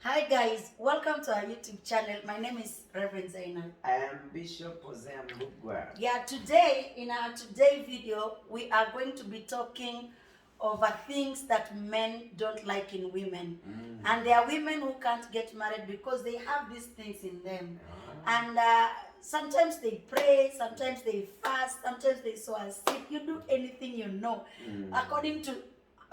Hi guys, welcome to our YouTube channel. My name is Reverend Zainab. I am Bishop Jose Mbugwa. Yeah, today, in our today video, we are going to be talking over things that men don't like in women. And there are women who can't get married because they have these things in them. And sometimes they pray, sometimes they fast, sometimes they sow a seed. You do anything you know, according to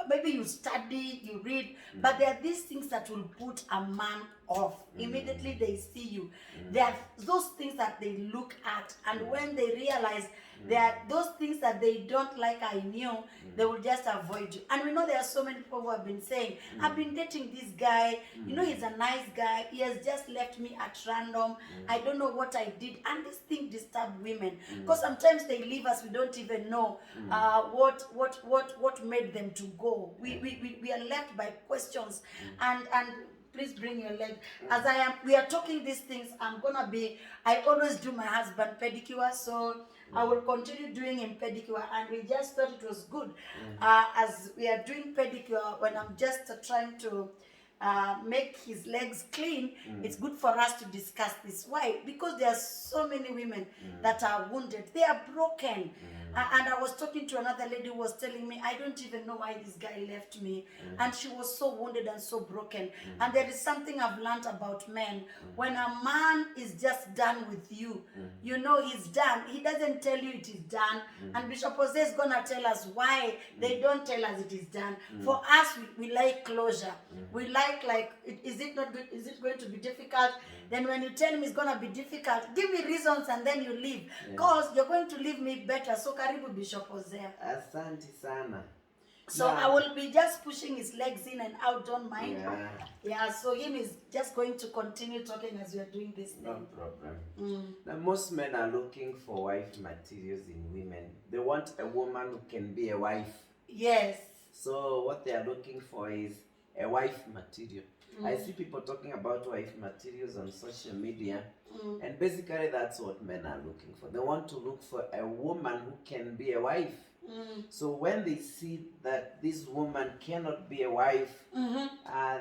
maybe you study, you read, but there are these things that will put a man off. Immediately they see you. There are those things that they look at, and when they realize there are those things that they don't like I knew, they will just avoid you. And we know there are so many people who have been saying, I've been dating this guy, you know, he's a nice guy, he has just left me at random, I don't know what I did. And this thing disturbs women, because sometimes they leave us, we don't even know what made them to go. We are left by questions, and please bring your leg. As we are talking these things, I always do my husband pedicure, so I will continue doing him pedicure, and we just thought it was good. As we are doing pedicure, when I'm just trying to make his legs clean, it's good for us to discuss this. Why? Because there are so many women that are wounded. They are broken. And I was talking to another lady who was telling me, I don't even know why this guy left me. And she was so wounded and so broken. And there is something I've learned about men. When a man is just done with you, you know he's done. He doesn't tell you it is done. And Bishop Jose is going to tell us why they don't tell us it is done. For us, we like closure. We like, is it not good? Is it going to be difficult? Then when you tell me it's going to be difficult, give me reasons and then you leave. Because you're going to leave me better. So karibu Bishop Jose. Asante sana. So I will be just pushing his legs in and out, don't mind. Yeah, so him is just going to continue talking as we are doing this thing. No problem. Now, most men are looking for wife materials in women. They want a woman who can be a wife. Yes. So what they are looking for is a wife material. I see people talking about wife materials on social media, and basically that's what men are looking for. They want to look for a woman who can be a wife. So when they see that this woman cannot be a wife,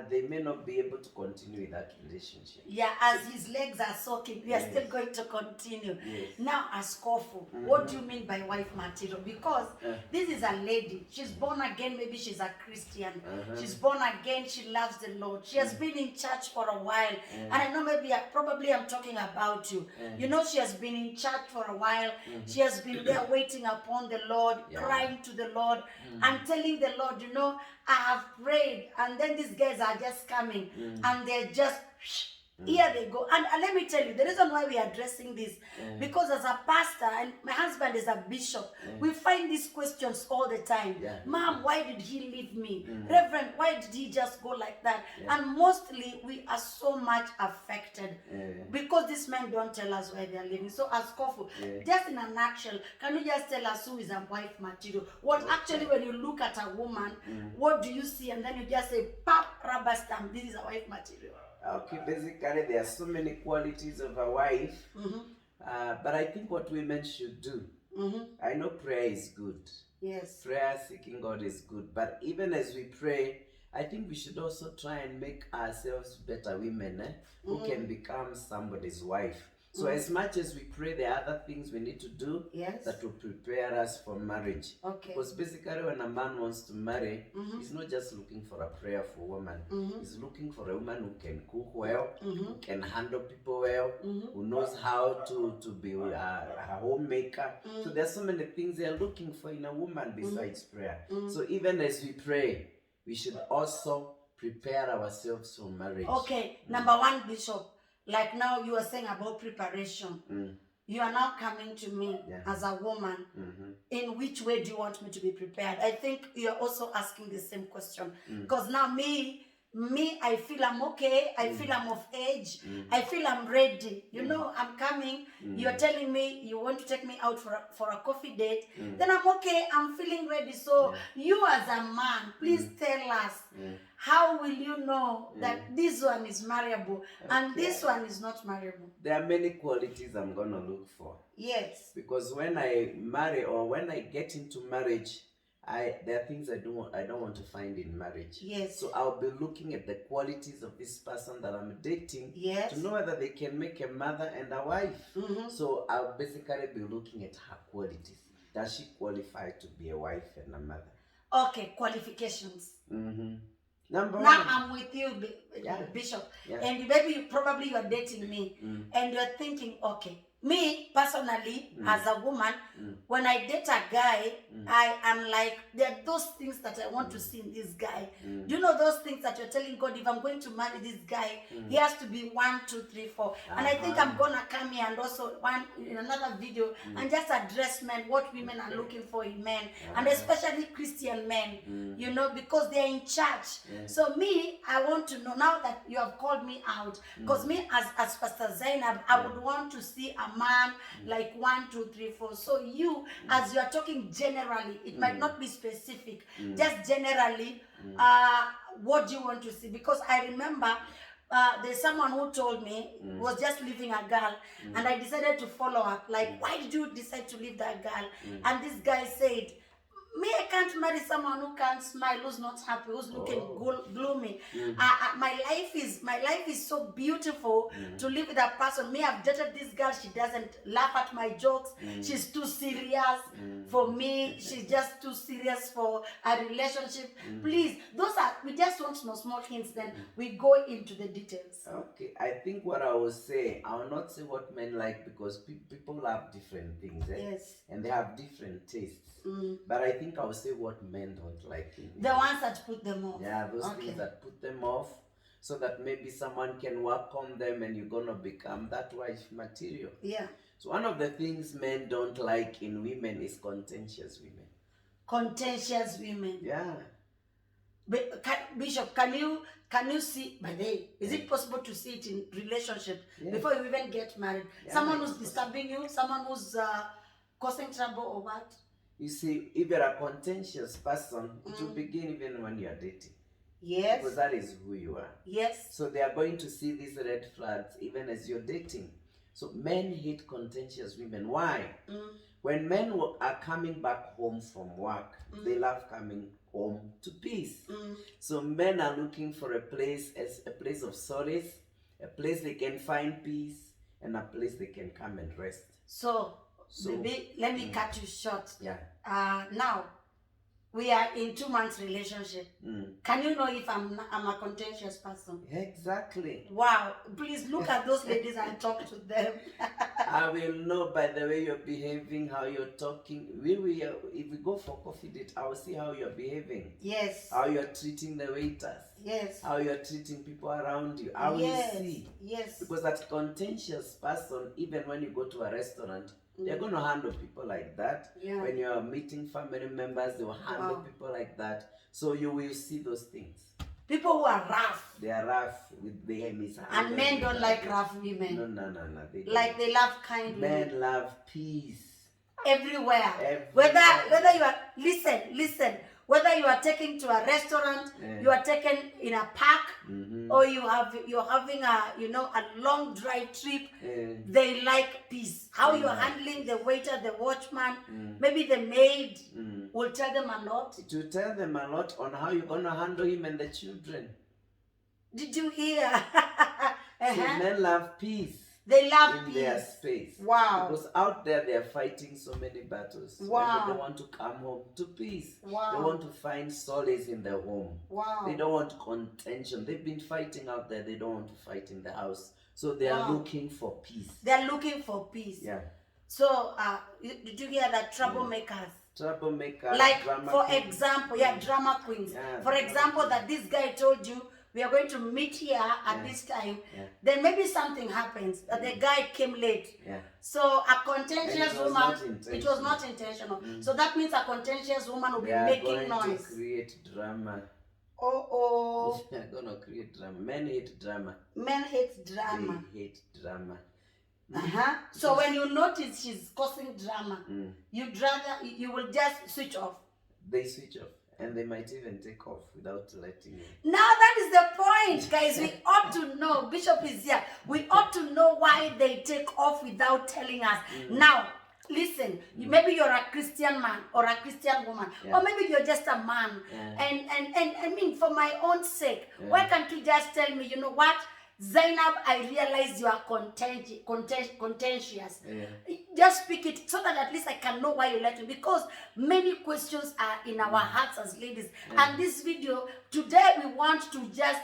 they may not be able to continue with that relationship. Yeah, as his legs are soaking, we are still going to continue. Now, Askofu, what do you mean by wife material? Because this is a lady. She's born again, maybe she's a Christian. She's born again, she loves the Lord. She has been in church for a while. And I know probably I'm talking about you. You know, she has been in church for a while. She has been there waiting upon the Lord, crying to the Lord, and telling the Lord, you know, I have prayed, and then these guys are just coming, and they're just, here they go. And let me tell you, the reason why we are addressing this, because as a pastor, and my husband is a bishop, we find these questions all the time. Mom, why did he leave me? Reverend, why did he just go like that? And mostly, we are so much affected because these men don't tell us why they are leaving. So, as Kofu, just in a nutshell, can you just tell us who is a wife material? What actually, when you look at a woman, what do you see? And then you just say, pap, rubber stamp, this is a wife material. Okay, basically there are so many qualities of a wife, but I think what women should do, I know prayer is good. Yes. Prayer, seeking God is good, but even as we pray, I think we should also try and make ourselves better women who can become somebody's wife. So as much as we pray, there are other things we need to do that will prepare us for marriage. Because basically when a man wants to marry, he's not just looking for a prayerful woman. He's looking for a woman who can cook well, who can handle people well, who knows how to be a homemaker. So there's so many things they're looking for in a woman besides prayer. So even as we pray, we should also prepare ourselves for marriage. Okay, number one, Bishop. Like now you are saying about preparation. You are now coming to me as a woman. In which way do you want me to be prepared? I think you're also asking the same question. Because now me, I feel I'm okay. I feel I'm of age. I feel I'm ready. You know, I'm coming. You're telling me you want to take me out for a coffee date. Then I'm okay. I'm feeling ready. So you as a man, please tell us, how will you know that this one is marriable and this one is not marriable? There are many qualities I'm going to look for. Yes. Because when I marry or when I get into marriage, there are things I don't want to find in marriage. Yes. So I'll be looking at the qualities of this person that I'm dating, Yes. to know whether they can make a mother and a wife. So I'll basically be looking at her qualities. Does she qualify to be a wife and a mother? Okay, qualifications. Number one. Now I'm with you, Yeah. Bishop. Yeah. And maybe probably you're dating me, and you're thinking, okay, me personally, as a woman, when I date a guy, I am like, there are those things that I want to see in this guy. Do you know those things that you're telling God, if I'm going to marry this guy, he has to be 1, 2, 3, 4. And I think I'm gonna come here and also in another video and just address men, what women are looking for in men, and especially Christian men, you know, because they're in church. So me, I want to know, now that you have called me out, because me as Pastor Zainab, I would want to see a man like 1, 2, 3, 4. So you, as you are talking generally, it might not be specific, just generally, what do you want to see? Because I remember there's someone who told me, was just leaving a girl, and I decided to follow up, like, why did you decide to leave that girl? And this guy said, me, I can't marry someone who can't smile, who's not happy, who's looking gloomy. My life is so beautiful to live with a person. Me, I've dated this girl. She doesn't laugh at my jokes. She's too serious for me. She's just too serious for a relationship. Please, we just want small hints. Then we go into the details. Okay, I think what I will say, I will not say what men like, because people have different things, Yes. And they have different tastes. But I think I will say what men don't like. The ones that put them off. Yeah, those things that put them off, so that maybe someone can work on them and you're gonna become that wife material. Yeah. So one of the things men don't like in women is contentious women. Contentious women. Yeah. Bishop, can you see, by the way, is it possible to see it in relationship before you even get married? Someone who's disturbing you, someone who's causing trouble or what? You see, if you're a contentious person, it will begin even when you're dating. Yes. Because that is who you are. Yes. So they are going to see these red flags even as you're dating. So men hate contentious women. Why? When men are coming back home from work, they love coming home to peace. So men are looking for a place of solace, a place they can find peace, and a place they can come and rest. So baby, let me cut you short. Yeah. Now, we are in 2 months relationship. Can you know if I'm a contentious person? Exactly. Wow. Please look at those ladies and talk to them. I will know by the way you're behaving, how you're talking. If we go for coffee date, I will see how you're behaving. Yes. How you're treating the waiters. Yes. How you're treating people around you. I will see. Yes. Because that contentious person, even when you go to a restaurant, they're going to handle people like that. Yeah. When you're meeting family members, they will handle people like that. So you will see those things. People who are rough. They are rough with their mishandling. And men don't like rough women. No. They love kind women. Men love peace. Everywhere. Whether you are, listen. Whether you are taken to a restaurant, you are taken in a park, or you're having a long drive trip, they like peace. How you're handling the waiter, the watchman, maybe the maid will tell them a lot. It will tell them a lot on how you're gonna handle him and the children. Did you hear? So men love peace. They love in peace. Their space. Wow. Because out there they are fighting so many battles. Wow. They want to come home to peace. Wow. They want to find solace in their home. Wow. They don't want contention. They've been fighting out there. They don't want to fight in the house. So they are looking for peace. They are looking for peace. Yeah. So did you hear that troublemakers? Troublemakers. Like drama for queens. Example, drama queens. Yeah, for example, that this guy told you, we are going to meet here at this time. Then maybe something happens. That the guy came late. So a contentious woman, it was not intentional. So that means a contentious woman will be making noise. They are going to create drama. They're going to create drama. Men hate drama. Men hate drama. They hate drama. So when you notice she's causing drama, you will just switch off. They switch off. And they might even take off without letting you. Now that is the point, guys. We ought to know. Bishop is here. We ought to know why they take off without telling us. Now, listen, maybe you're a Christian man or a Christian woman, or maybe you're just a man. And I mean, for my own sake, why can't you just tell me, you know what, Zainab, I realize you are contentious. Just speak it so that at least I can know why you like me. Because many questions are in our hearts as ladies. And this video, today we want to just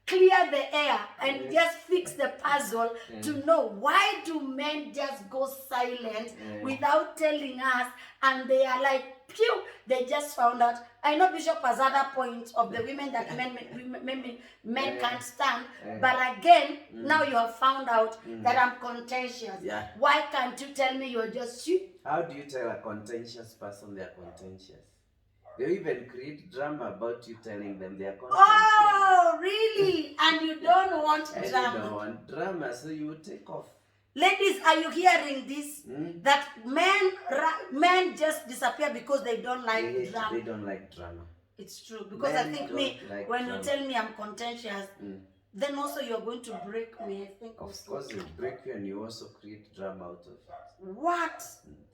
clear the air and just fix the puzzle to know why do men just go silent without telling us, and they are like, phew, they just found out. I know Bishop has other points of the women that men can't stand, but again, now you have found out that I'm contentious. Why can't you tell me you're just you? How do you tell a contentious person they're contentious? They even create drama about you telling them they're contentious. Oh, really? And you don't want drama? You don't want drama, so you will take off. Ladies, are you hearing this? That men just disappear because they don't like drama. They don't like drama. It's true. Because men I think when you tell me I'm contentious, then also you're going to break me. I think of course you break you, and you also create drama out of it. What?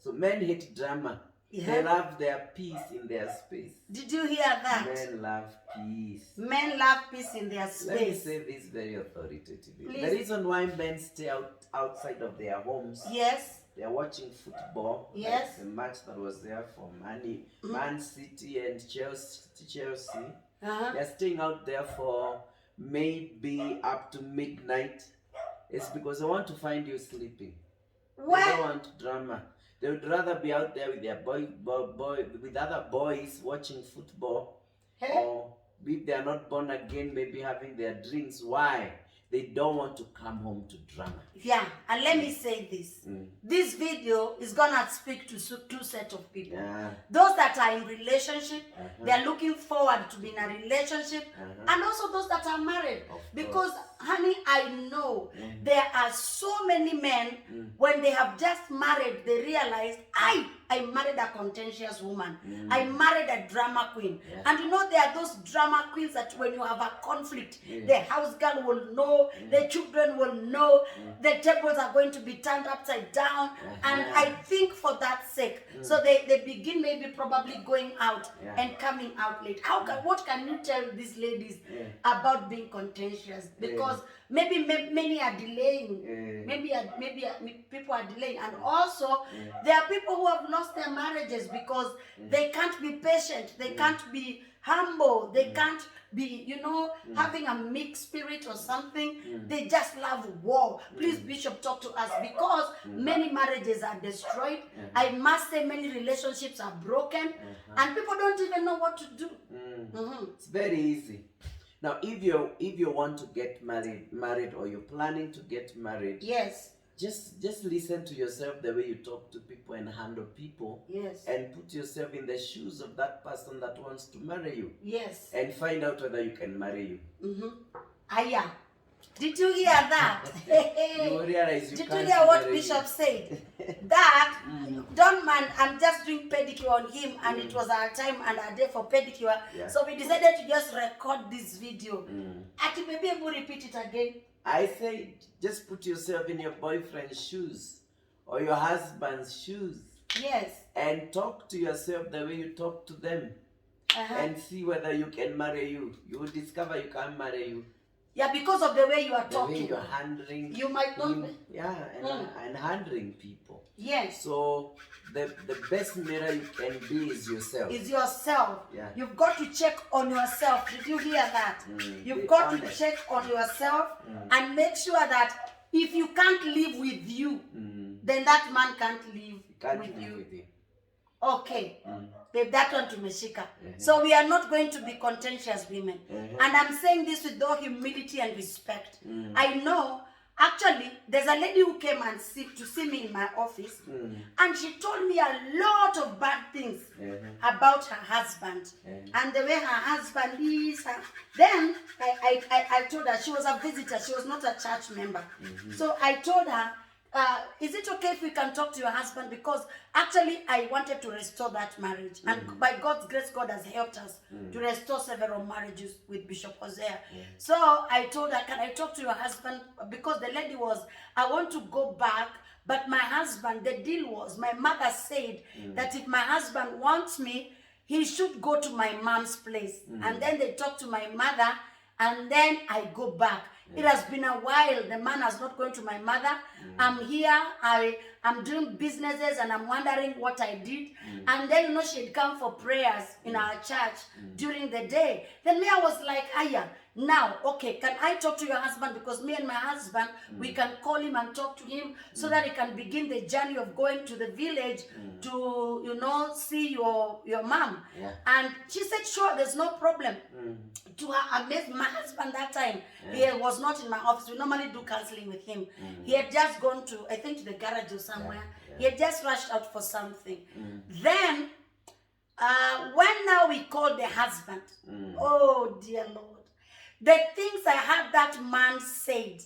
So men hate drama. They love their peace in their space. Did you hear that? Men love peace. Men love peace in their space. Let me say this very authoritatively. Please. The reason why men stay outside of their homes. Yes. They are watching football. Yes. Like the match that was there for Man City and Chelsea. They're staying out there for maybe up to midnight. It's because they want to find you sleeping. What? They don't want drama. They would rather be out there with their with other boys watching football, or if they are not born again, maybe having their drinks. Why? They don't want to come home to drama. Yeah, and let me say this. This video is gonna speak to two sets of people. Those that are in relationship, they are looking forward to being in a relationship, and also those that are married. Because, honey, I know there are so many men, when they have just married, they realize, I married a contentious woman. I married a drama queen. And you know, there are those drama queens that when you have a conflict, the house girl will know, the children will know, the tables are going to be turned upside down. And I think for that sake, so they begin maybe probably going out and coming out late. What can you tell these ladies about being contentious? Because maybe many are delaying. Maybe people are delaying. And also, there are people who have lost their marriages because they can't be patient. They can't be humble. They can't be, you know, having a mixed spirit or something. They just love war. Please, Bishop, talk to us, because many marriages are destroyed. I must say many relationships are broken, and people don't even know what to do. It's very easy. Now, if you want to get married, or you're planning to get married, yes, just listen to yourself, the way you talk to people and handle people. Yes. And put yourself in the shoes of that person that wants to marry you. Yes. And find out whether you can marry you. Aya. Did you hear that? You will realize you Did you hear what Bishop said? That, don't mind, I'm just doing pedicure on him, and it was our time and our day for pedicure. So we decided to just record this video. And maybe we'll repeat it again. I said, just put yourself in your boyfriend's shoes or your husband's shoes. Yes. And talk to yourself the way you talk to them. And see whether you can marry you. You will discover you can't marry you. Yeah, because of the way you are talking. The way you're handling. You might not. And handling people. Yes. So the best mirror you can be is yourself. Is yourself. Yeah. You've got to check on yourself. Did you hear that? You've got to check on yourself and make sure that if you can't live with you, then that man can't live with you. Okay. Babe, that one to Meshika. So we are not going to be contentious women. And I'm saying this with all humility and respect. I know, actually, there's a lady who came and to see me in my office, and she told me a lot of bad things about her husband and the way her husband is. Then I told her, she was a visitor, she was not a church member. So I told her, is it okay if we can talk to your husband? Because actually I wanted to restore that marriage. And by God's grace, God has helped us to restore several marriages with Bishop Hosea. So I told her, can I talk to your husband? Because the lady was, I want to go back, but my husband, the deal was, my mother said that if my husband wants me, he should go to my mom's place. And then they talk to my mother, and then I go back. It has been a while. The man has not gone to my mother. I'm here. I'm doing businesses, and I'm wondering what I did. And then, you know, she'd come for prayers in our church during the day. Then me, I was like, Aya, now, okay, can I talk to your husband? Because me and my husband, we can call him and talk to him so that he can begin the journey of going to the village to, you know, see your mom. And she said, sure, there's no problem. To her amazement, my husband that time, he was not in my office. We normally do counseling with him. He had just gone to, I think, to the garage or somewhere. He had just rushed out for something. Then, when now we called the husband, oh dear Lord, the things I had that man said,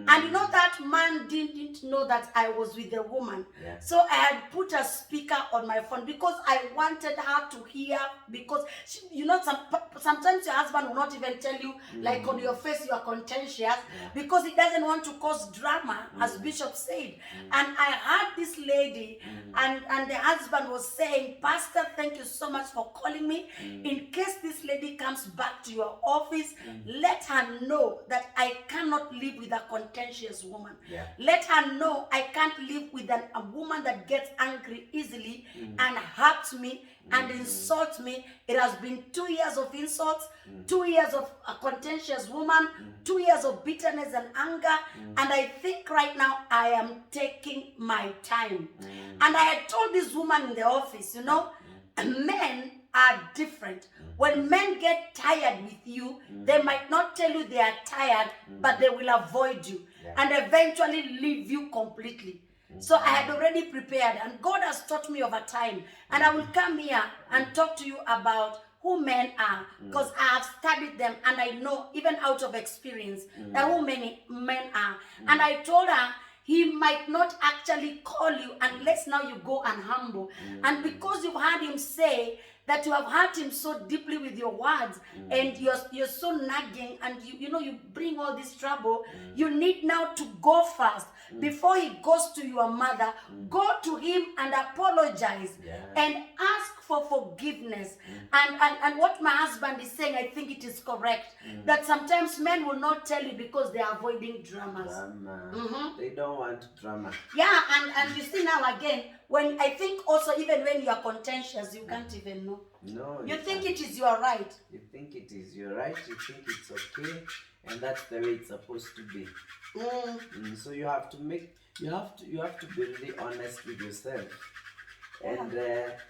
and you know that man didn't know that I was with the woman. So I had put a speaker on my phone because I wanted her to hear, because she, you know, sometimes your husband will not even tell you, like on your face, you are contentious, because he doesn't want to cause drama, as Bishop said. And I heard this lady, and the husband was saying, Pastor, thank you so much for calling me. In case this lady comes back to your office, let her know that I cannot live with a contentious woman. Let her know I can't live with a woman that gets angry easily and hurts me and insults me. It has been 2 years of insults, 2 years of a contentious woman, 2 years of bitterness and anger. And I think right now I am taking my time. And I had told this woman in the office, you know, men are different. When men get tired with you, they might not tell you they are tired, but they will avoid you and eventually leave you completely. So I had already prepared, and God has taught me over time. And I will come here and talk to you about who men are, because I have studied them, and I know, even out of experience, that who many men are. And I told her, he might not actually call you unless now you go and humble. And because you've heard him say that you have hurt him so deeply with your words, and you're so nagging, and you know you bring all this trouble, you need now to go first. Before he goes to your mother, go to him and apologize and ask for forgiveness. And what my husband is saying, I think it is correct, that sometimes men will not tell you because they are avoiding dramas. They don't want drama. Yeah, and you see now again, when I think also even when you are contentious, you can't even know. No, you think it is your right. You think it is your right. You think it's okay, and that's the way it's supposed to be. So you have to be really honest with yourself, and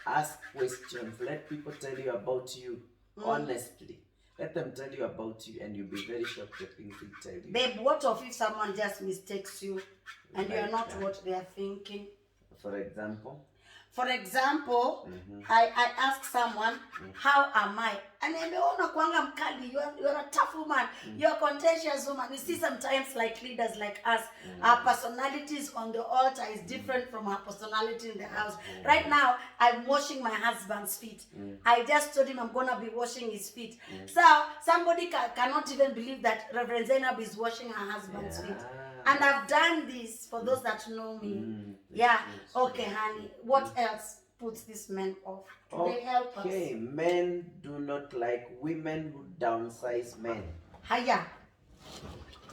ask questions. Let people tell you about you honestly. Let them tell you about you, and you'll be very shocked the things they tell you. Babe, what if someone just mistakes you and you're not what they are thinking? For example? For example, I ask someone, how am I? And I know you're a tough woman, you're a contentious woman. You see, sometimes like leaders like us, our personalities on the altar is different from our personality in the house. Right now, I'm washing my husband's feet. I just told him I'm going to be washing his feet. So somebody cannot even believe that Reverend Zainab is washing her husband's feet. And I've done this for those that know me. Okay, honey. What else puts these men off? They help us. Okay, men do not like women who downsize men. Hiya.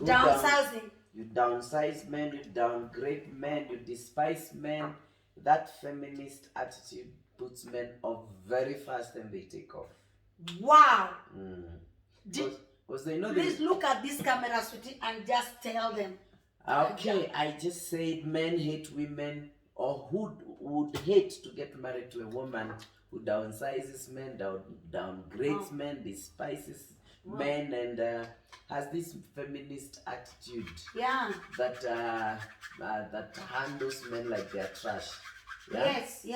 Downsizing. You downsize men, you downgrade men, you despise men. That feminist attitude puts men off very fast, and they take off. Wow. You know, please look at this camera, sweetie, and just tell them. Okay, I just said men hate women, or who would hate to get married to a woman who downsizes men, downgrades men, despises men, and has this feminist attitude that handles men like they're trash. Yes.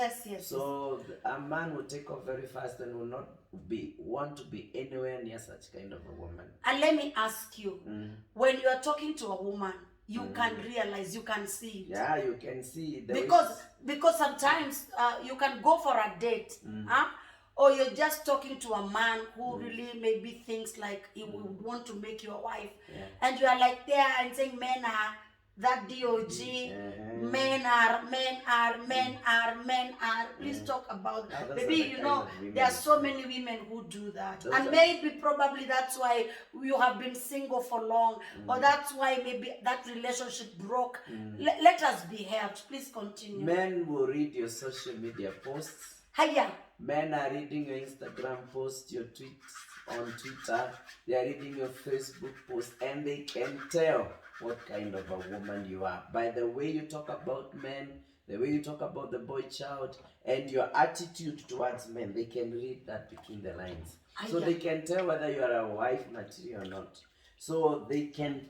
So a man will take off very fast and will not want to be anywhere near such kind of a woman. And let me ask you, when you are talking to a woman, you can realize, you can see it. Yeah, you can see the Because sometimes you can go for a date, huh? Or you're just talking to a man who really maybe thinks like he would want to make your wife, and you are like there and saying men are that dog, men are. Please talk about maybe you know there are so many women who do that, and maybe probably that's why you have been single for long, or that's why maybe that relationship broke. Let us be helped. Please continue. Men will read your social media posts. Hiya. Men are reading your Instagram posts, your tweets on Twitter. They are reading your Facebook posts, and they can tell what kind of a woman you are by the way you talk about men, the way you talk about the boy child, and your attitude towards men. They can read that between the lines. So they can tell whether you are a wife material or not. So they can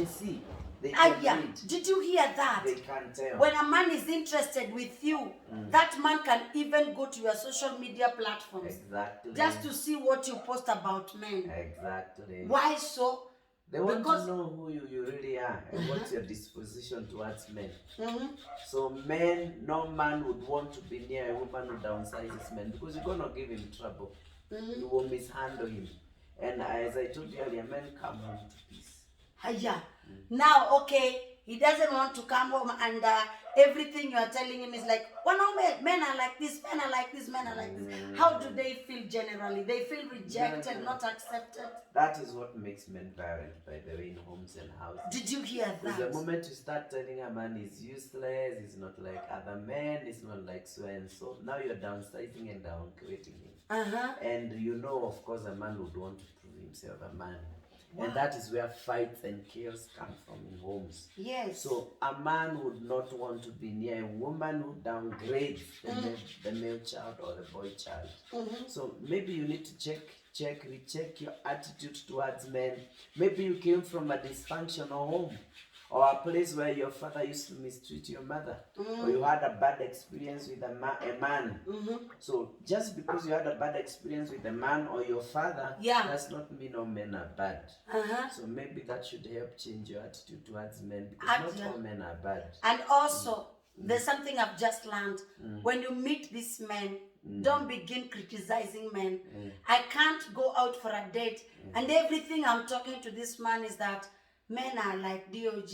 see. They can read. Did you hear that? They can tell. When a man is interested with you, that man can even go to your social media platforms. Exactly. Just to see what you post about men. Exactly. Why so? They want to know who you really are and what's your disposition towards men. So men, no man would want to be near a woman who downsizes men, because you're going to give him trouble. You will mishandle him. And as I told you earlier, men come home to peace. Now, okay, he doesn't want to come home, and everything you are telling him is like, well, no, men are like this, men are like this, men are like this. How do they feel generally? They feel rejected, not accepted. That is what makes men violent, by the way, in homes and houses. Did you hear that? Because the moment you start telling a man he's useless, he's not like other men, he's not like so and so, now you're downsizing and downgrading him. And you know, of course, a man would want to prove himself a man. And that is where fights and chaos come from in homes. Yes. So a man would not want to be near a woman who downgrades the male child or the boy child. So maybe you need to recheck your attitude towards men. Maybe you came from a dysfunctional home, or a place where your father used to mistreat your mother, or you had a bad experience with a man. So just because you had a bad experience with a man or your father, does not mean all men are bad. So maybe that should help change your attitude towards men, because not all men are bad. And also, there's something I've just learned. When you meet these men, don't begin criticizing men. I can't go out for a date, and everything I'm talking to this man is that men are like DOG,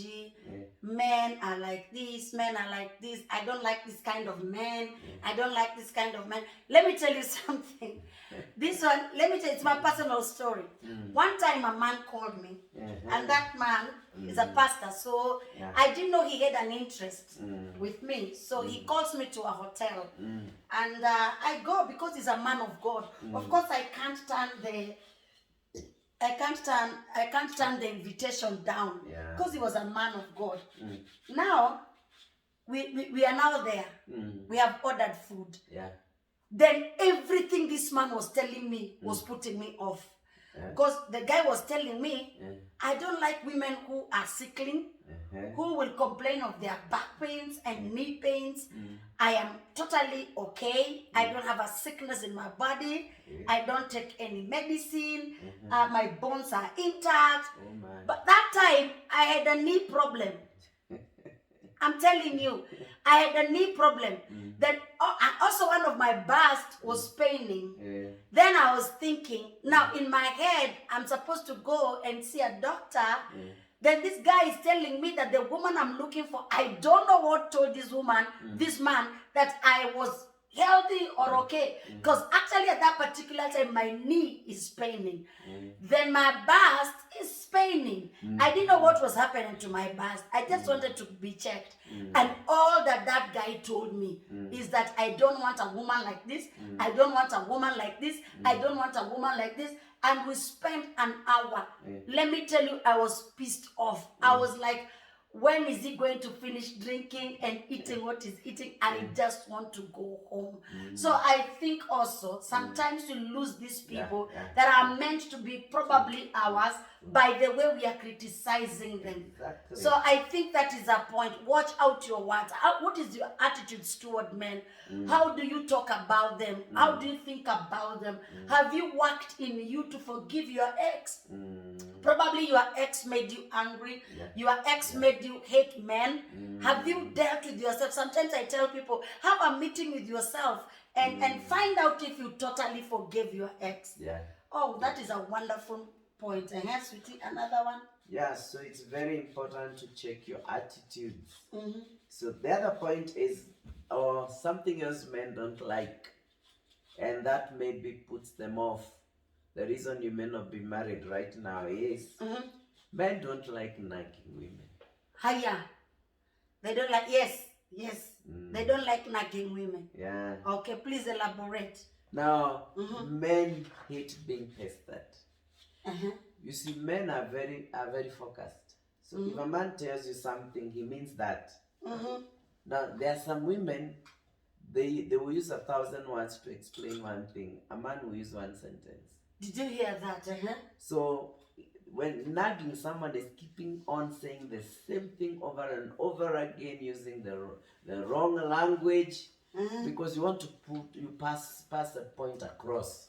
men are like this, men are like this. I don't like this kind of men. I don't like this kind of man. Let me tell you something. This one, it's my personal story. One time a man called me, and that man is a pastor, so I didn't know he had an interest with me. So he calls me to a hotel, and I go because he's a man of God. Of course, I can't turn the invitation down, because he was a man of God. Now, we are now there. We have ordered food. Then everything this man was telling me was putting me off. Because the guy was telling me, I don't like women who are sickling, who will complain of their back pains and knee pains. I am totally okay. I don't have a sickness in my body. I don't take any medicine. My bones are intact. But that time, I had a knee problem. I'm telling you, I had a knee problem. Then also one of my busts was paining. Then I was thinking, now in my head, I'm supposed to go and see a doctor. Then this guy is telling me that the woman I'm looking for, I don't know what told this woman, this man, that I was healthy or okay. Because actually at that particular time, my knee is paining. Then my bust is paining. I didn't know what was happening to my bust. I just wanted to be checked. And all that guy told me is that I don't want a woman like this. I don't want a woman like this. I don't want a woman like this. And we spent an hour. Let me tell you, I was pissed off. I was like, when is he going to finish drinking and eating what he's eating? I just want to go home. So I think also sometimes you lose these people that are meant to be probably ours by the way we are criticizing them. So I think that is a point. Watch out your words. What is your attitude toward men? How do you talk about them? How do you think about them? Have you worked in you to forgive your ex? Probably your ex made you angry. Your ex made made you hate men? Have you dealt with yourself? Sometimes I tell people, have a meeting with yourself and find out if you totally forgave your ex. Yeah. Oh, that is a wonderful point. And yes, sweetie, another one. Yeah, so it's very important to check your attitudes. So the other point is, something else men don't like, and that maybe puts them off. The reason you may not be married right now is men don't like nagging women. Hiya. They don't like, yes. They don't like nagging women. Yeah. Okay, please elaborate. Now, men hate being pestered. You see, men are very focused. So if a man tells you something, he means that. Now, there are some women, they will use 1,000 words to explain one thing. A man will use one sentence. Did you hear that? So when nagging, someone is keeping on saying the same thing over and over again, using the wrong language, because you want to pass a point across.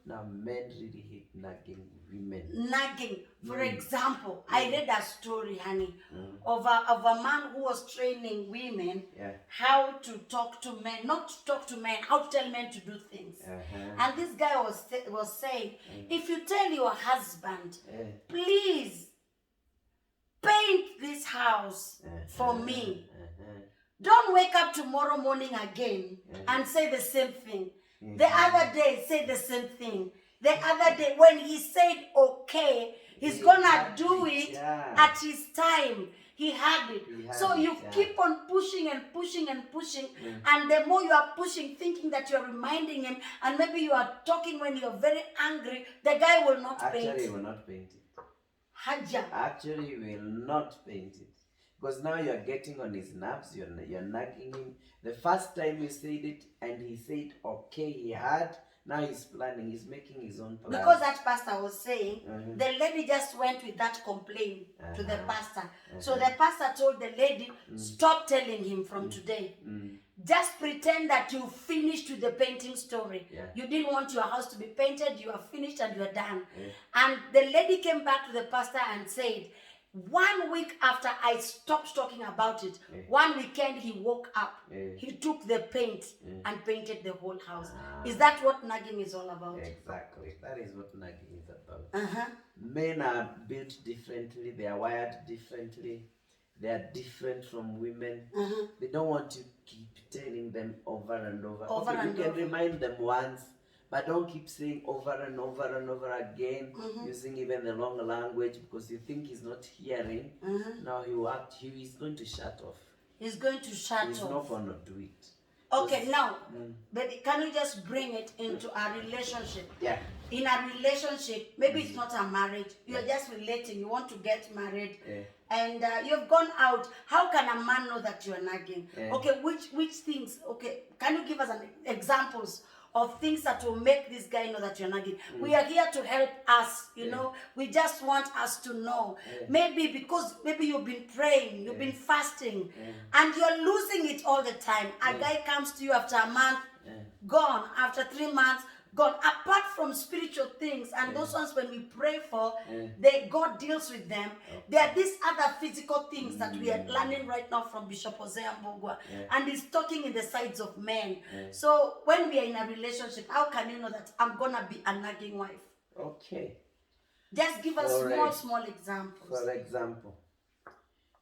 Now men really hate nagging women. Nagging. For example, I read a story, honey, of a man who was training women how to talk to men, not to talk to men, how to tell men to do things. And this guy was saying, if you tell your husband, please paint this house for me, don't wake up tomorrow morning again and say the same thing. The other day, say the same thing. The other day, when he said okay, he's gonna do it at his time. He had it. So you keep on pushing and pushing and pushing, and the more you are pushing, thinking that you are reminding him, and maybe you are talking when you're very angry, the guy will not paint. Actually, he will not paint it. Haja. Actually, he will not paint it. Because now you're getting on his nerves, you're nagging him. The first time you said it and he said, okay, he had, now he's planning, he's making his own plan. Because that pastor was saying, the lady just went with that complaint to the pastor. So the pastor told the lady, stop telling him from today. Just pretend that you finished with the painting story. You didn't want your house to be painted, you are finished and you are done. And the lady came back to the pastor and said, 1 week after I stopped talking about it, one weekend he woke up, he took the paint and painted the whole house. Is that what nagging is all about? Exactly. That is what nagging is about. Men are built differently, they are wired differently, they are different from women. They don't want to keep telling them over and over. You can remind them once, but don't keep saying over and over and over again, using even the wrong language, because you think he's not hearing. Now he's going to shut off. He's going to shut off. He's not going to do it. Okay, now, but can you just bring it into a relationship? Yeah. In a relationship, maybe it's not a marriage, you're just relating, you want to get married, and you've gone out. How can a man know that you're nagging? Okay, which things, okay, can you give us examples of things that will make this guy know that you're nagging? We are here to help us, you know. We just want us to know. Maybe because you've been praying, you've been fasting, and you're losing it all the time. A guy comes to you after a month, gone. After 3 months, gone. Apart from spiritual things, and those ones when we pray for, God deals with them. There are these other physical things that we are learning right now from Bishop Hosea Mbogwa, and he's talking in the sides of men. So when we are in a relationship, how can you know that I'm gonna be a nagging wife? Okay. Just give us small examples. For example,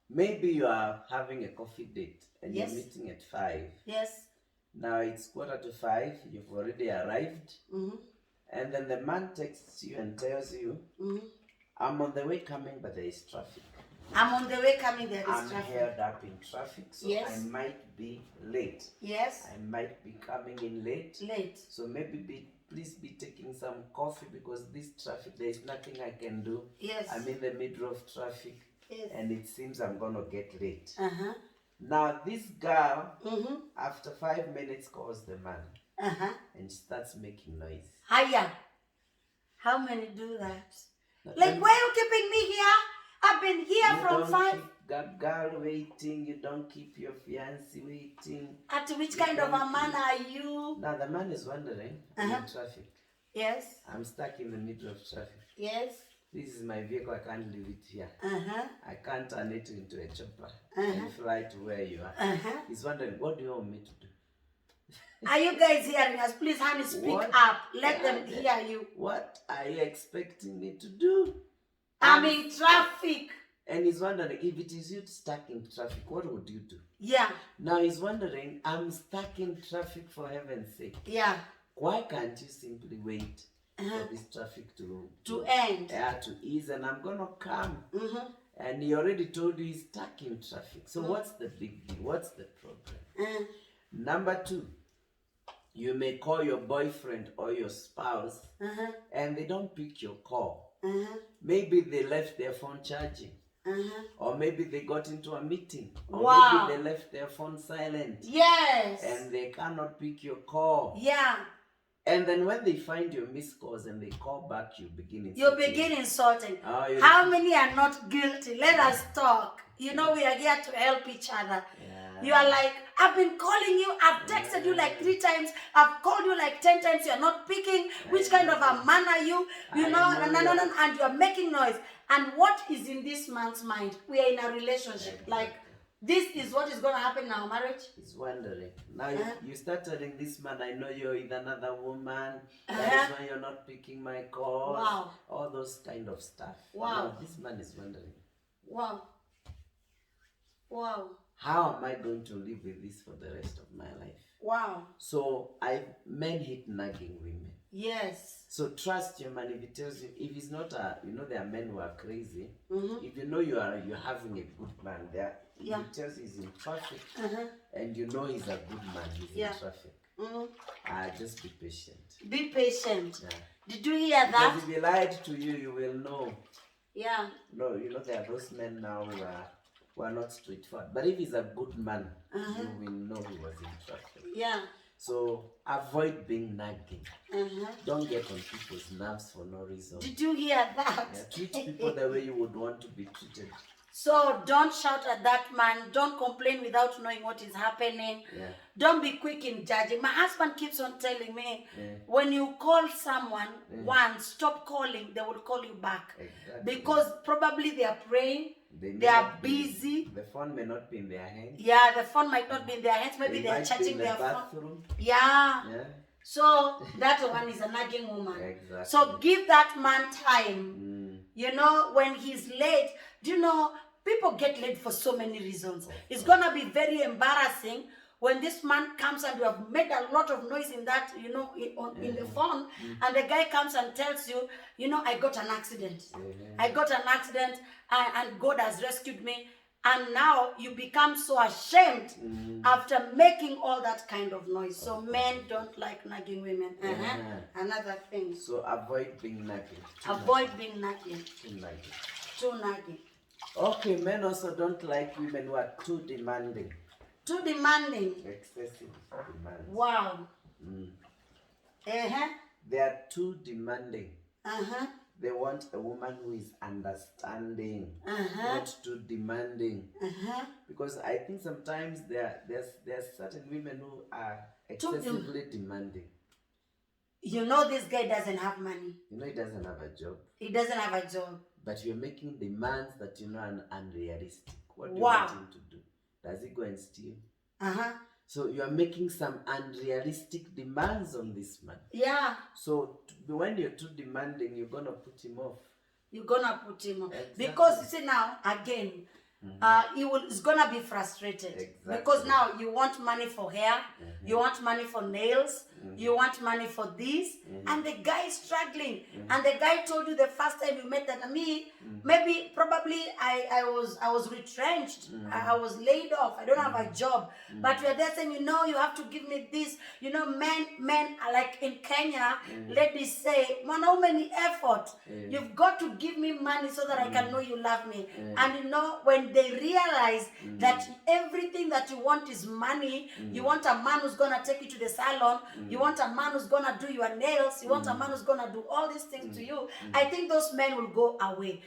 maybe you are having a coffee date and you're meeting at 5. Yes. Now it's 4:45, you've already arrived, and then the man texts you and tells you, I'm on the way coming, but there is traffic. I'm on the way coming, there is traffic. I'm held up in traffic, so I might be late. Yes. I might be coming in late. So maybe please be taking some coffee, because this traffic, there is nothing I can do. Yes. I'm in the middle of traffic, and it seems I'm going to get late. Now this girl, after 5 minutes, calls the man and starts making noise. Hiya. How many do that? Like, why are you keeping me here? I've been here from 5. Keep that girl waiting. You don't keep your fiancé waiting. At which kind of a man are you? Now the man is wondering, I'm in traffic. Yes. I'm stuck in the middle of traffic. Yes. this is my vehicle, I can't leave it here. I can't turn it into a chopper and fly to where you are. He's wondering, what do you want me to do? Are you guys hearing us? Please, honey, speak up. Let them hear you. What are you expecting me to do? I'm in traffic. And he's wondering, if it is you stuck in traffic, what would you do? Yeah. Now he's wondering, I'm stuck in traffic for heaven's sake. Yeah. Why can't you simply wait for this traffic to end? Yeah, to ease, and I'm gonna come. And he already told you he's stuck in traffic. So what's the big deal? What's the problem? Number 2, you may call your boyfriend or your spouse and they don't pick your call. Maybe they left their phone charging. Or maybe they got into a meeting. Or maybe they left their phone silent. Yes. And they cannot pick your call. Yeah. And then when they find your missed calls and they call back, you begin insulting. You begin insulting. How many are not guilty? Let us talk. You know, we are here to help each other. Yeah. You are like, I've been calling you, I've texted you like 3 times, I've called you like 10 times, you're not picking. Which kind of a man are you? You know, and you're making noise. And what is in this man's mind? We are in a relationship. Like, this is what is going to happen in our marriage. He's wondering. Now you start telling this man, I know you're with another woman. That is why you're not picking my calls. Wow. All those kind of stuff. Wow. Now, this man is wondering. Wow. Wow. How am I going to live with this for the rest of my life? Wow. So men hate nagging women. Yes. So trust your man if he tells you, if he's not there are men who are crazy. If you know you're having a good man there, if he tells you he's in traffic and you know he's a good man, he's in traffic. Just be patient. Be patient. Yeah. Did you hear that? Because if he lied to you, you will know. Yeah. No, there are those men now who are not straightforward. But if he's a good man, you will know he was in traffic. Yeah. So avoid being nagging. Don't get on people's nerves for no reason. Did you hear that? Yeah, treat people the way you would want to be treated. So don't shout at that man. Don't complain without knowing what is happening. Yeah. Don't be quick in judging. My husband keeps on telling me, when you call someone once, stop calling. They will call you back. Exactly. Because probably they are praying. They are busy. The phone may not be in their hands. Yeah, the phone might not be in their hands. Maybe they are charging their phone. Yeah. So that one is a nagging woman. Exactly. So give that man time. You know, when he's late, do you know, people get late for so many reasons. It's going to be very embarrassing when this man comes and you have made a lot of noise in that, you know, in the phone, and the guy comes and tells you, you know, I got an accident. I got an accident and God has rescued me. And now you become so ashamed after making all that kind of noise. So men don't like nagging women. Another thing. So avoid being nagging. Avoid being nagging. Too nagging. Okay, men also don't like women who are too demanding. Too demanding. Excessive demands. Wow. They are too demanding. They want a woman who is understanding, not too demanding. Because I think sometimes there's certain women who are excessively demanding. You know this guy doesn't have money. You know he doesn't have a job. He doesn't have a job. But you're making demands that you know are unrealistic. What do you want him to do? Does he go and steal? So you are making some unrealistic demands on this man. Yeah. So when you're too demanding, you're going to put him off. You're going to put him off. Exactly. Because you see now, again, he's going to be frustrated. Exactly. Because now you want money for hair, you want money for nails, you want money for this, and the guy is struggling. And the guy told you the first time you met that me, maybe probably I was retrenched, I was laid off, I don't have a job, but you're there saying, you know, you have to give me this. You know, men are like in Kenya, ladies say, how many effort? You've got to give me money so that I can know you love me. And you know, when they realize that everything that you want is money, you want a man who's going to take you to the salon, You want a man who's gonna do your nails. You want a man who's gonna do all these things to you. I think those men will go away.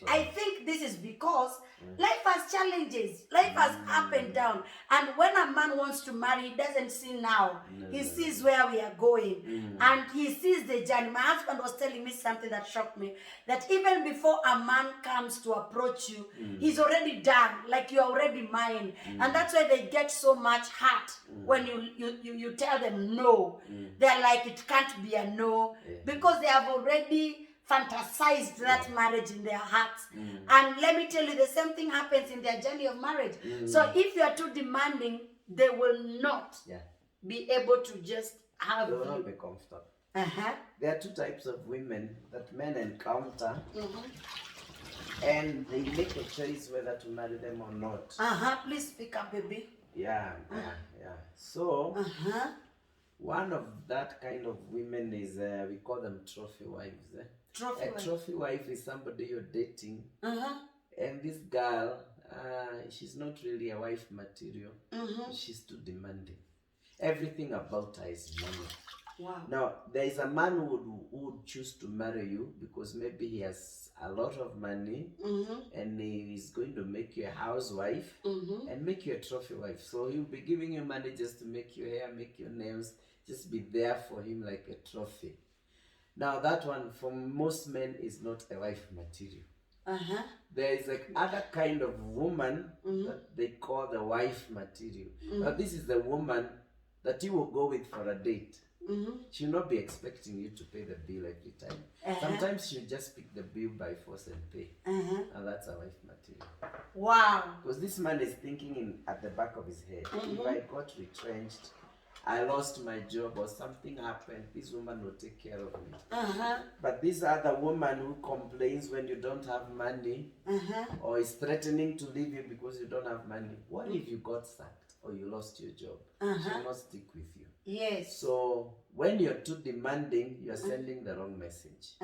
I think this is because life has challenges. Life has up and down. And when a man wants to marry, he doesn't see now. He sees where we are going. And he sees the journey. My husband was telling me something that shocked me. That even before a man comes to approach you, he's already done. Like you're already mine. And that's why they get so much hurt when you tell them no. They're like, it can't be a no. Because they have already fantasized that marriage in their hearts. And let me tell you, the same thing happens in their journey of marriage. So if you are too demanding, they will not be able to just have They will you. not be comfortable. There are two types of women that men encounter, and they make a choice whether to marry them or not. Please speak up, baby. Yeah. So, one of that kind of women is, we call them trophy wives. Trophy wife is somebody you're dating, and this girl, she's not really a wife material. She's too demanding. Everything about her is money. Wow. Now, there is a man who would choose to marry you because maybe he has a lot of money, and he is going to make you a housewife and make you a trophy wife. So he'll be giving you money just to make your hair, make your nails, just be there for him like a trophy. Now, that one, for most men, is not a wife material. There is like other kind of woman that they call the wife material. Now, this is the woman that you will go with for a date. She'll not be expecting you to pay the bill every time. Sometimes she'll just pick the bill by force and pay. And that's a wife material. Wow. Because this man is thinking at the back of his head, if I got retrenched, I lost my job or something happened, this woman will take care of me. But this other woman who complains when you don't have money or is threatening to leave you because you don't have money, what if you got sacked or you lost your job? She'll not stick with you. Yes. So when you're too demanding, you're sending the wrong message.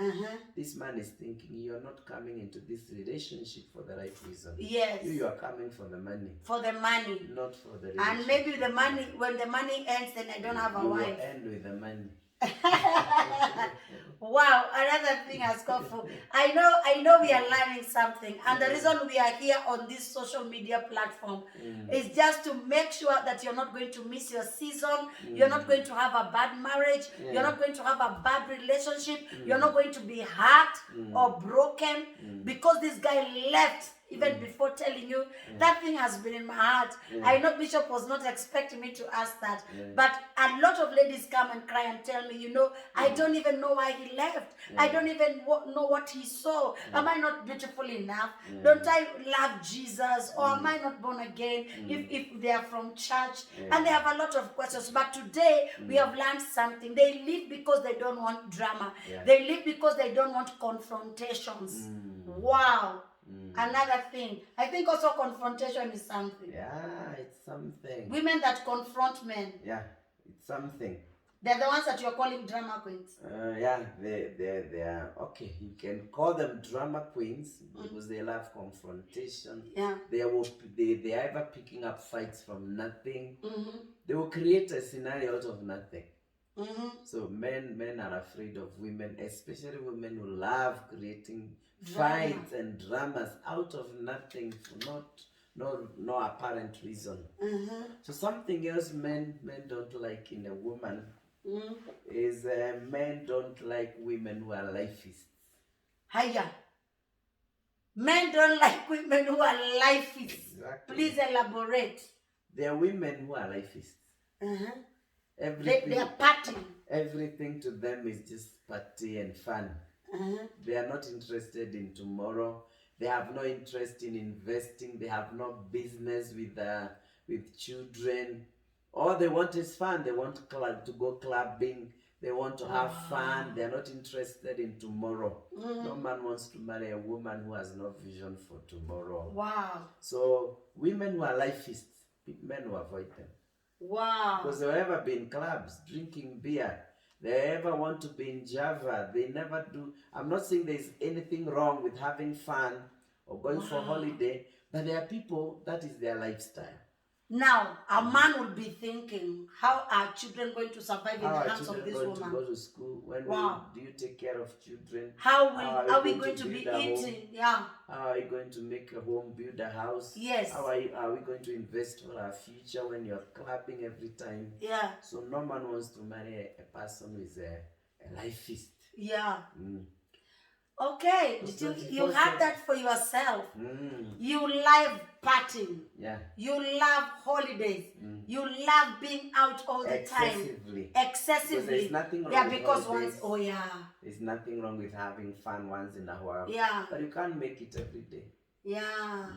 This man is thinking you're not coming into this relationship for the right reason. Yes. You are coming for the money. For the money. Not for the relationship. And maybe the money, when the money ends, then I don't have a wife. You will end with the money. Wow, another thing has come for. I know we are learning something, and the reason we are here on this social media platform is just to make sure that you're not going to miss your season, you're not going to have a bad marriage, you're not going to have a bad relationship, you're not going to be hurt or broken because this guy left. Even before telling you, that thing has been in my heart. I know Bishop was not expecting me to ask that. But a lot of ladies come and cry and tell me, I don't even know why he left. I don't even know what he saw. Am I not beautiful enough? Don't I love Jesus? Or am I not born again? If they are from church. And they have a lot of questions. But today, we have learned something. They leave because they don't want drama. They leave because they don't want confrontations. Wow. Another thing. I think also confrontation is something. Yeah, it's something. Women that confront men. Yeah, it's something. They're the ones that you're calling drama queens. Yeah, they are. Okay, you can call them drama queens because they love confrontation. Yeah. They are ever picking up fights from nothing. They will create a scenario out of nothing. So men are afraid of women, especially women who love creating fights and dramas out of nothing for no apparent reason. So something else men don't like in a woman is men don't like women who are lifeists. Hiya. Men don't like women who are lifeists. Exactly. Please elaborate. There are women who are lifeists. They are partying. Everything to them is just party and fun. They are not interested in tomorrow. They have no interest in investing. They have no business with children. All they want is fun. They want to go clubbing. They want to have fun. They are not interested in tomorrow. No man wants to marry a woman who has no vision for tomorrow. Wow. So women who are lifeists, men will avoid them. Wow. Because they'll ever be in clubs, drinking beer. They ever want to be in Java. They never do. I'm not saying there's anything wrong with having fun or going for holiday, but there are people, that is their lifestyle. Now, a man will be thinking, how are children going to survive in the How are hands of children this going to woman? go to school? When Wow. do you take care of children? How How are we going to be build a home? eating? Yeah. How are you going to make a home, build a house? Yes. How are we going to invest for our future when you're clapping every time? Yeah. So no man wants to marry a person who is a lifeist. Yeah. Mm. Okay, you had that for yourself. You love partying. Yeah. You love holidays. You love being out all the time. Excessively. Because there's nothing wrong yeah, with because holidays. once, There's nothing wrong with having fun once in a while. Yeah. But you can't make it every day. Yeah.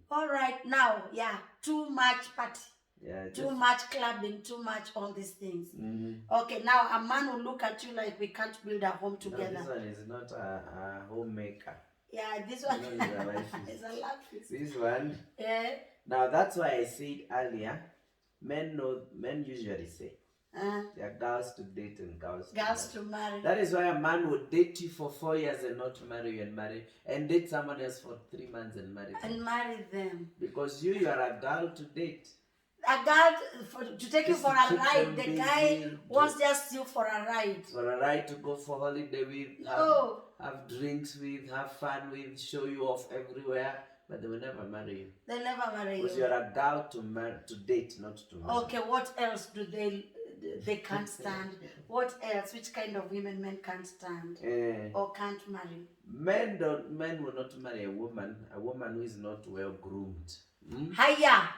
All right, now, yeah, too much party. Yeah, too much clubbing, too much all these things. Okay, now a man will look at you like we can't build a home together. No, this one is not a homemaker. Yeah, this one is a life. This one. Yeah. Now that's why I said earlier, men usually say they are girls to date and girls to marry. That is why a man would date you for 4 years and not marry you and date someone else for 3 months and marry them. And marry them. Because you are a girl to date. A girl to take you for a ride. The guy wants just you for a ride. For a ride to go for holiday with, have drinks with, have fun with, show you off everywhere. But they will never marry you. They'll never marry you. Because you are a girl to date, not to marry. Okay, what else do they can't stand? What else? Which kind of men can't stand or can't marry? Men will not marry a woman who is not well groomed. Hiya!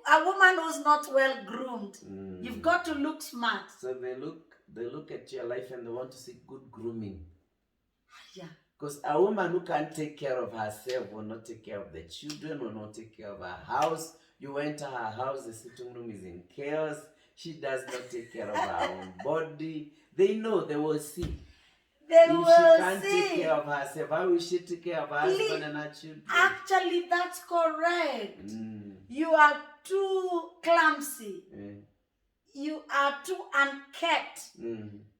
A woman who's not well groomed. You've got to look smart. So they look at your life and they want to see good grooming. Yeah. Because a woman who can't take care of herself will not take care of the children, will not take care of her house. You enter her house, the sitting room is in chaos. She does not take care of her own body. They know, they will see. If she can't take care of herself, how will she take care of her husband and her children? Actually, that's correct. You are too clumsy. You are too unkept.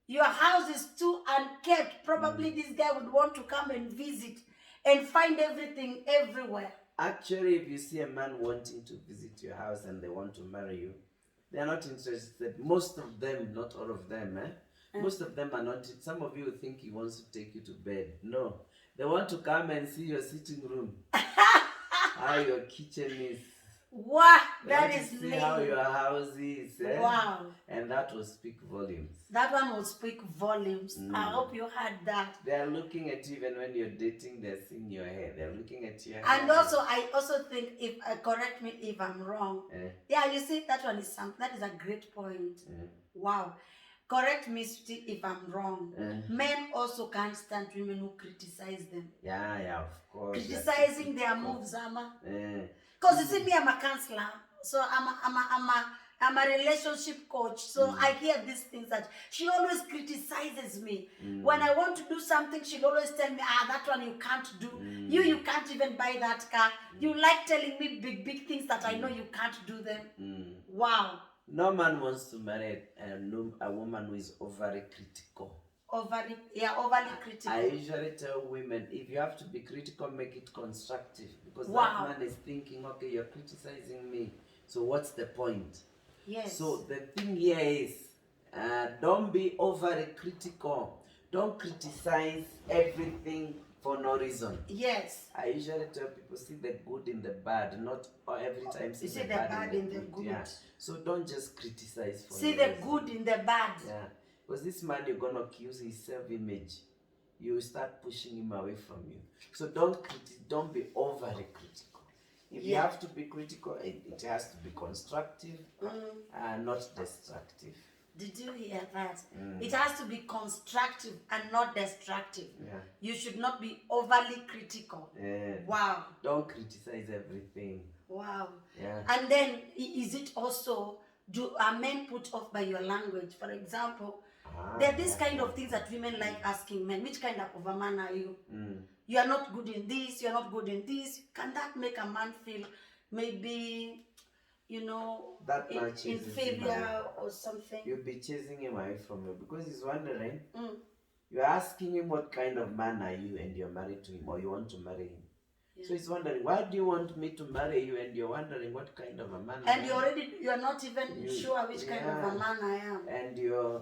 Your house is too unkept. Probably this guy would want to come and visit and find everything everywhere. Actually, if you see a man wanting to visit your house and they want to marry you, they are not interested. Most of them, not all of them, most of them are not. Some of you think he wants to take you to bed. No. They want to come and see your sitting room. How your kitchen is. Wow, that is see how your house is. Wow. And that will speak volumes. That one will speak volumes. I hope you heard that. They are looking at you even when you're dating, they're seeing your hair. They're looking at your hair. And also, I also think, if correct me if I'm wrong. Yeah, you see, that one is that is a great point. Wow. Correct me if I'm wrong. Men also can't stand women who criticize them. Yeah, of course. Criticizing their moves, because you see, me, I'm a counselor, so I'm a relationship coach. So I hear these things that she always criticizes me. When I want to do something, she'll always tell me, that one you can't do. You can't even buy that car. You like telling me big things that I know you can't do them. Wow. No man wants to marry a woman who is overly critical. Overly critical. I usually tell women, if you have to be critical, make it constructive. Because that man is thinking, okay, you're criticizing me, so what's the point? Yes. So the thing here is, don't be overly critical. Don't criticize everything for no reason. Yes. I usually tell people, see the good in the bad, not every time see the bad in the good. Yeah. So don't just criticize for see the good in the bad. Yeah. Because this man, you're going to accuse his self-image. You start pushing him away from you. So don't be overly critical. If you have to be critical, it has to be constructive and not destructive. Did you hear that? It has to be constructive and not destructive. Yeah. You should not be overly critical. Wow. Don't criticize everything. Wow. Yeah. And then, is it also, are men put off by your language? For example, there are these kind of things that women like asking men. Which kind of a man are you? You are not good in this, you're not good in this. Can that make a man feel maybe, that much inferior or something? You'll be chasing him away from you because he's wondering. You're asking him what kind of man are you and you're married to him or you want to marry him. So he's wondering, why do you want me to marry you? And you're wondering what kind of a man And I am. you're not even sure which kind of a man I am. And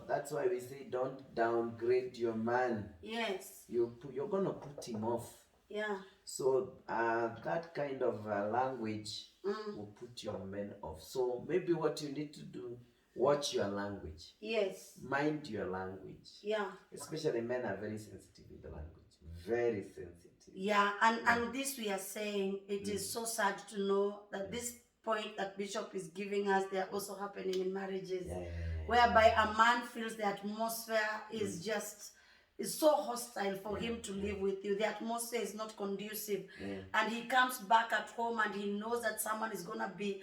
that's why we say don't downgrade your man. Yes. You're going to put him off. Yeah. So that kind of language will put your men off. So maybe what you need to do, watch your language. Yes. Mind your language. Yeah. Especially men are very sensitive with the language. Very sensitive. Yeah, and this we are saying, it is so sad to know that this point that Bishop is giving us, they are also happening in marriages, whereby a man feels the atmosphere is just is so hostile for him to live with you. The atmosphere is not conducive, and he comes back at home and he knows that someone is gonna be,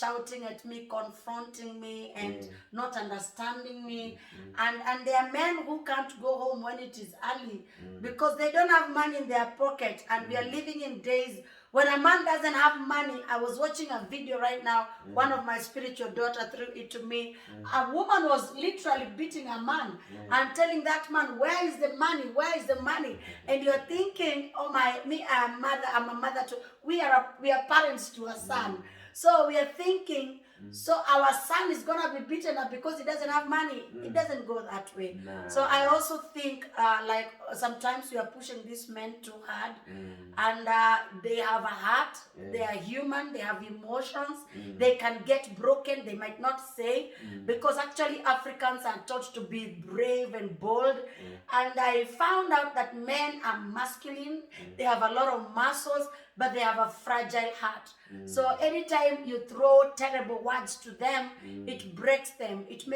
shouting at me, confronting me, and not understanding me. And there are men who can't go home when it is early because they don't have money in their pocket. And we are living in days when a man doesn't have money. I was watching a video right now. One of my spiritual daughter threw it to me. A woman was literally beating a man and telling that man, where is the money? Where is the money? And you're thinking, oh I'm a mother too. We are parents to a son. So we are thinking, so our son is going to be beaten up because he doesn't have money. It doesn't go that way. Nah. So I also think like sometimes we are pushing these men too hard. And they have a heart. They are human. They have emotions. They can get broken. They might not say. Because actually Africans are taught to be brave and bold. And I found out that men are masculine. They have a lot of muscles, but they have a fragile heart. So anytime you throw terrible words to them, it breaks them. It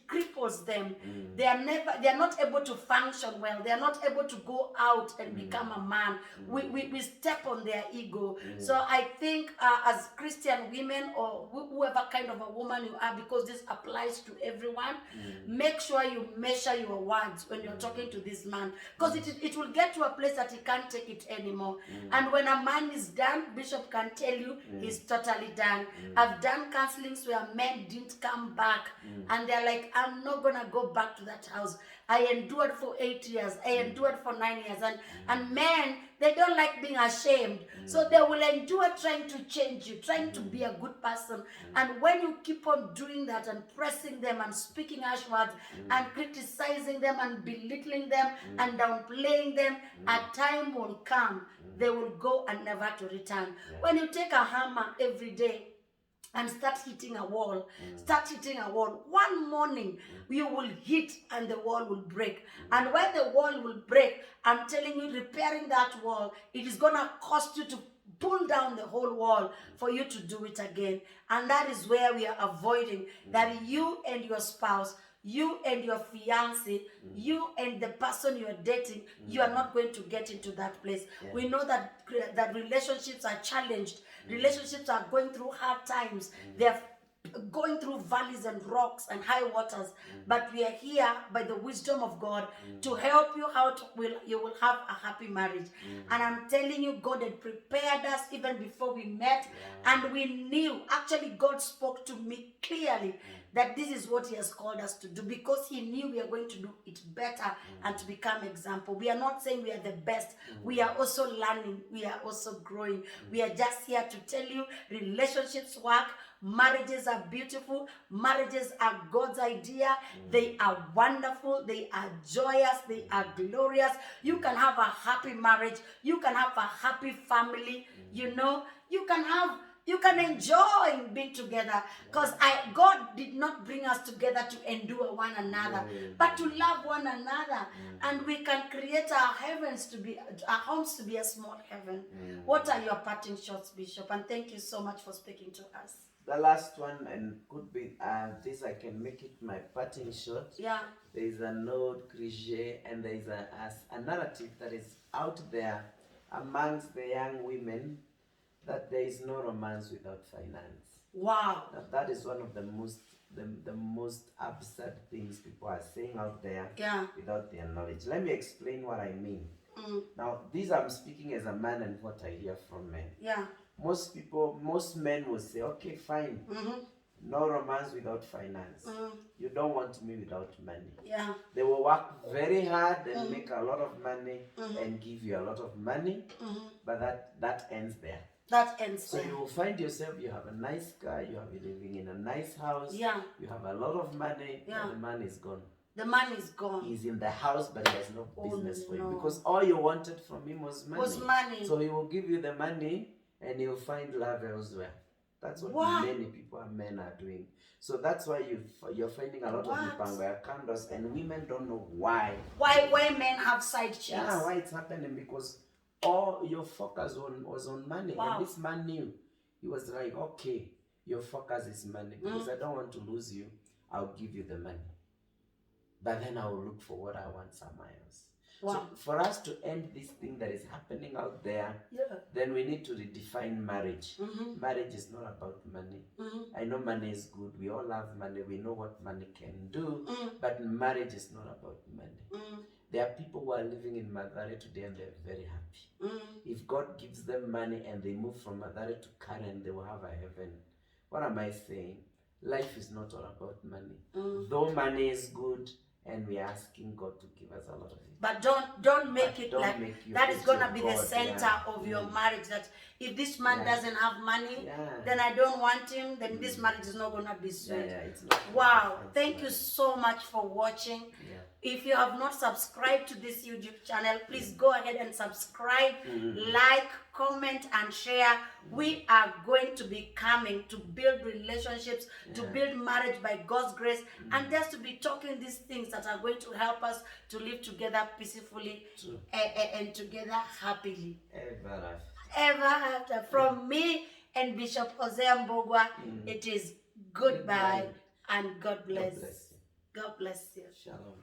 cripples them. They are not able to function well. They are not able to go out and become a man. We step on their ego. So I think as Christian women or whoever kind of a woman you are, because this applies to everyone, make sure you measure your words when you're talking to this man, because it will get to a place that he can't take it anymore. And when a man is done, Bishop can tell you he's totally done. I've done counselings where men didn't come back and they're like, I'm not gonna go back to that house. I endured for 8 years. I endured for 9 years. And men, they don't like being ashamed. So they will endure trying to change you, trying to be a good person. And when you keep on doing that and pressing them and speaking harsh words and criticizing them and belittling them and downplaying them, a time will come. They will go and never to return. When you take a hammer every day and start hitting a wall, one morning you will hit and the wall will break. And when the wall will break, I'm telling you, repairing that wall, it is going to cost you to pull down the whole wall for you to do it again. And that is where we are avoiding that you and your spouse, you and your fiancé, you and the person you are dating, you are not going to get into that place. We know that relationships are challenged. Relationships are going through hard times. They are going through valleys and rocks and high waters. But we are here by the wisdom of God to help you you will have a happy marriage. And I'm telling you, God had prepared us even before we met. And we knew, actually God spoke to me clearly that this is what he has called us to do, because he knew we are going to do it better and to become example. We are not saying we are the best. We are also learning. We are also growing. We are just here to tell you relationships work. Marriages are beautiful. Marriages are God's idea. They are wonderful. They are joyous. They are glorious. You can have a happy marriage. You can have a happy family. You can enjoy being together, because God did not bring us together to endure one another, but to love one another. And we can create our homes to be a small heaven. What are your parting shots, Bishop? And thank you so much for speaking to us. The last one, and could be this, I can make it my parting shot. Yeah. There is an old cliche, and there is a narrative that is out there amongst the young women, that there is no romance without finance. Wow. That is one of the most absurd things people are saying out there without their knowledge. Let me explain what I mean. Now, I'm speaking as a man and what I hear from men. Yeah. Most men will say, okay, fine. No romance without finance. You don't want me without money. Yeah. They will work very hard and make a lot of money and give you a lot of money, but that ends there. That ends so there. You will find yourself, you have a nice car, you are living in a nice house, Yeah. you have a lot of money, Yeah. but the money is gone. The money is gone. He's in the house, but he has no business for you, no. because all you wanted from him was money. Was money. So he will give you the money and you'll find love elsewhere. That's what many people and men are doing. So that's why you're finding a lot of mipango candles, and women don't know why. Why men have side chicks? Yeah, why it's happening, because all your focus was on money. And this man knew. He was like, okay, your focus is money, because I don't want to lose you. I'll give you the money. But then I will look for what I want somewhere else. So for us to end this thing that is happening out there, then we need to redefine marriage. Marriage is not about money. I know money is good. We all love money. We know what money can do. But marriage is not about money. There are people who are living in Mathare today and they're very happy. If God gives them money and they move from Mathare to Karen, they will have a heaven. What am I saying? Life is not all about money. Though money is good, and we're asking God to give us a lot of it. But don't make it like that is gonna be the center of your marriage. That if this man doesn't have money, then I don't want him, then this marriage is not gonna be sweet. It's not. Wow, thank you so much for watching. If you have not subscribed to this YouTube channel, please go ahead and subscribe, like, comment, and share. We are going to be coming to build relationships, to build marriage by God's grace, and just to be talking these things that are going to help us to live together peacefully and together happily. Ever after. From me and Bishop Hosea Mbogwa, it is goodbye and God bless. God bless you. Shalom.